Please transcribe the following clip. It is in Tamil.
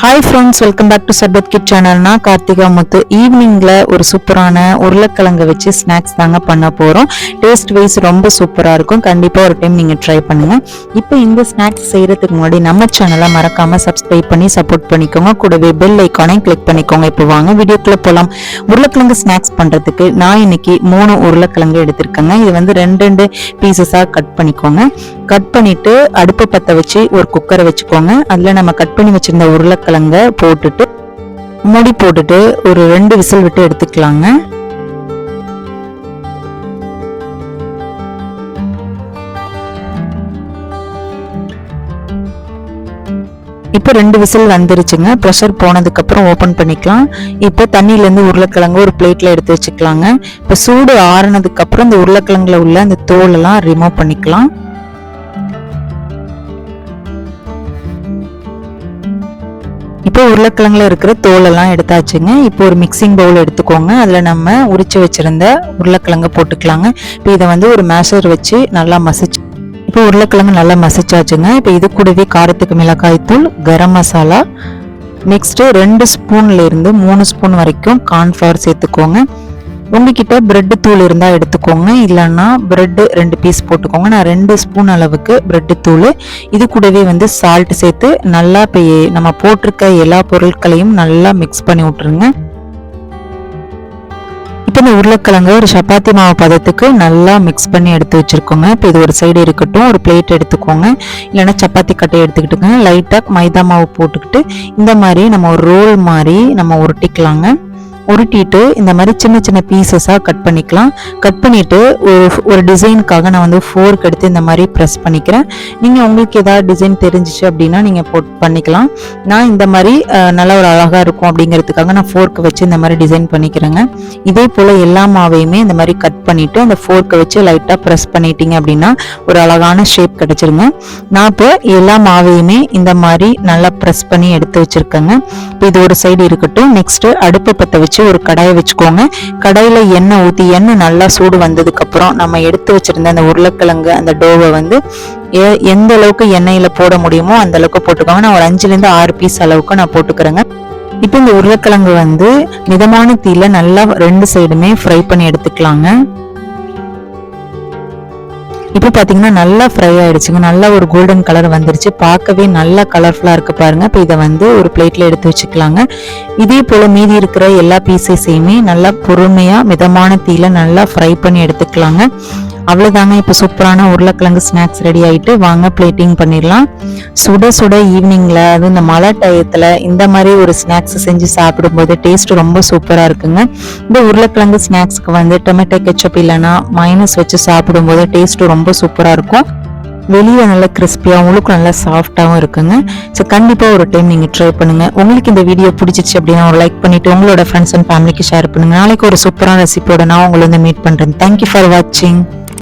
Hi friends, welcome back to Sharbat kid channel. நான் கார்த்திகா முத்து. ஈவினிங்ல ஒரு சூப்பரான உருளைக்கிழங்கு வச்சு ஸ்நாக்ஸ் தாங்க பண்ண போறோம். டேஸ்ட் வைஸ் ரொம்ப சூப்பரா இருக்கும். கண்டிப்பா ஒரு டைம் நீங்க ட்ரை பண்ணுங்க. இப்போ இந்த ஸ்நாக்ஸ் செய்யறதுக்கு முன்னாடி நம்ம சேனலை மறக்காம சப்ஸ்கிரைப் பண்ணி சப்போர்ட் பண்ணிக்கோங்க. கூடவே பெல் ஐக்கானையும் கிளிக் பண்ணிக்கோங்க. இப்போ வாங்க வீடியோக்குள்ள போலாம். உருளைக்கிழங்கு ஸ்நாக்ஸ் பண்றதுக்கு நான் இன்னைக்கு 3 உருளைக்கிழங்கு எடுத்திருக்கேங்க. இது வந்து 2 பீசஸா கட் பண்ணிக்கோங்க. கட் பண்ணிட்டு அடுப்பு பத்த வச்சு ஒரு குக்கரை வச்சுக்கோங்க. அதுல நம்ம கட் பண்ணி வச்சிருந்த உருளைக்கிழங்க போட்டுட்டு மூடி போட்டுட்டு ஒரு 2 விசில் விட்டு எடுத்துக்கலாங்க. இப்போ 2 விசில் வந்துருச்சுங்க. ப்ரெஷர் போனதுக்கு அப்புறம் ஓபன் பண்ணிக்கலாம். இப்போ தண்ணியில இருந்து உருளைக்கிழங்கு ஒரு பிளேட்ல எடுத்து வச்சுக்கலாங்க. இப்போ சூடு ஆறுனதுக்கு அப்புறம் இந்த உருளைக்கிழங்குல உள்ள அந்த தோல் எல்லாம் ரிமூவ் பண்ணிக்கலாம். இப்போ உருளைக்கிழங்குல இருக்கிற தோல் எல்லாம் எடுத்தாச்சுங்க. இப்போ ஒரு மிக்சிங் பவுல் எடுத்துக்கோங்க. அதுல நம்ம உரிச்சு வச்சிருந்த உருளைக்கிழங்க போட்டுக்கலாங்க. இப்போ இதை வந்து ஒரு மேஷர் வச்சு நல்லா மசிச்சு இப்போ உருளைக்கிழங்கு நல்லா மசிச்சாச்சுங்க. இப்போ இது கூடவே காரத்துக்கு மிளகாய் தூள், கரம் மசாலா, நெக்ஸ்ட் 2 ஸ்பூன்ல இருந்து 3 ஸ்பூன் வரைக்கும் கார்ன்ஃபிளவர் சேர்த்துக்கோங்க. உங்ககிட்ட பிரெட் தூள் இருந்தா எடுத்துக்கோங்க, இல்லைன்னா பிரெட் 2 பீஸ் போட்டுக்கோங்க. நான் 2 ஸ்பூன் அளவுக்கு பிரெட் தூள், இது கூடவே வந்து சால்ட் சேர்த்து நல்லா இப்போ நம்ம போட்டிருக்க எல்லா பொருட்களையும் நல்லா மிக்ஸ் பண்ணி விட்டுருங்க. இப்போ இந்த உருளைக்கிழங்கு ஒரு சப்பாத்தி மாவு பதத்துக்கு நல்லா மிக்ஸ் பண்ணி எடுத்து வச்சிருக்கோங்க. இப்போ இது ஒரு சைடு இருக்கட்டும். ஒரு பிளேட் எடுத்துக்கோங்க, இல்லைன்னா சப்பாத்தி கட்டையை எடுத்துக்கிட்டுங்க. லைட்டாக மைதா மாவு போட்டுக்கிட்டு இந்த மாதிரி நம்ம ஒரு ரோல் மாதிரி நம்ம உருட்டிக்கலாங்க. உருட்டிட்டு இந்த மாதிரி சின்ன சின்ன பீசஸாக கட் பண்ணிக்கலாம். கட் பண்ணிட்டு ஒரு டிசைனுக்காக நான் வந்து ஃபோர்க் எடுத்து இந்த மாதிரி ப்ரெஸ் பண்ணிக்கிறேன். நீங்கள் உங்களுக்கு ஏதாவது டிசைன் தெரிஞ்சிச்சு அப்படின்னா நீங்கள் பண்ணிக்கலாம். நான் இந்த மாதிரி நல்லா ஒரு அழகாக இருக்கும் அப்படிங்கிறதுக்காக நான் ஃபோர்க்கை வச்சு இந்த மாதிரி டிசைன் பண்ணிக்கிறேங்க. இதே போல் எல்லா மாவையுமே இந்த மாதிரி கட் பண்ணிட்டு அந்த ஃபோர்க்கை வச்சு லைட்டாக ப்ரெஸ் பண்ணிட்டீங்க அப்படின்னா ஒரு அழகான ஷேப் கிடைச்சிருங்க. நான் இப்போ எல்லா மாவையுமே இந்த மாதிரி நல்லா ப்ரெஸ் பண்ணி எடுத்து வச்சிருக்கேங்க. இப்போ இது ஒரு சைடு இருக்கட்டும். நெக்ஸ்ட் அடுப்பை பற்ற வச்சு ஒரு கடாயை வச்சுக்கோங்க. கடாயில எண்ணெய் ஊற்றி எண்ணெய் நல்லா சூடு வந்ததுக்கு அப்புறம் நம்ம எடுத்து வச்சிருந்த அந்த உருளைக்கிழங்கு அந்த டோவை வந்து எந்த அளவுக்கு எண்ணெயில போட முடியுமோ அந்த அளவுக்கு போட்டுக்கோங்க. நான் ஒரு 5 to 6 பீஸ் அளவுக்கு நான் போட்டுக்கிறேங்க. இப்போ இந்த உருளைக்கிழங்கு வந்து மிதமான தீயில நல்லா 2 சைடுமே ஃப்ரை பண்ணி எடுத்துக்கலாங்க. இப்போ பார்த்தீங்கன்னா நல்லா ஃப்ரை ஆயிடுச்சுங்க. நல்லா ஒரு கோல்டன் கலர் வந்துருச்சு. பார்க்கவே நல்லா கலர்ஃபுல்லாக இருக்கு பாருங்க. இப்போ இதை வந்து ஒரு பிளேட்ல எடுத்து வச்சுக்கலாங்க. இதே போல மீதி இருக்கிற எல்லா பீசஸையுமே நல்லா பொறுமையாக மிதமான தீயில நல்லா ஃப்ரை பண்ணி எடுத்துக்கலாங்க. அவ்வளோதாங்க. இப்போ சூப்பரான உருளைக்கிழங்கு ஸ்நாக்ஸ் ரெடி ஆகிட்டு வாங்க பிளேட்டிங் பண்ணிடலாம். சுட சுட ஈவினிங்கில் அது இந்த மழை டயத்தில் இந்த மாதிரி ஒரு ஸ்நாக்ஸ் செஞ்சு சாப்பிடும்போது டேஸ்ட் ரொம்ப சூப்பராக இருக்குங்க. இந்த உருளைக்கிழங்கு ஸ்நாக்ஸ்க்கு வந்து டொமேட்டோ கெச்சப் இல்லைன்னா மைனஸ் வச்சு சாப்பிடும்போது டேஸ்ட் ரொம்ப சூப்பராக இருக்கும். வெளியே நல்லா கிறிஸ்பியாக, உங்களுக்கு நல்லா சாஃப்டாகவும் இருக்குங்க. ஸோ கண்டிப்பாக ஒரு டைம் நீங்கள் ட்ரை பண்ணுங்கள். உங்களுக்கு இந்த வீடியோ பிடிச்சிச்சு அப்படின்னா ஒரு லைக் பண்ணிவிட்டு உங்களோட ஃப்ரெண்ட்ஸ் அண்ட் ஃபேமிலிக்கு ஷேர் பண்ணுங்கள். நாளைக்கு ஒரு சூப்பரான ரெசிபியோட நான் உங்களை வந்து மீட் பண்ணுறேன். தேங்க்யூ ஃபார் வாட்சிங்.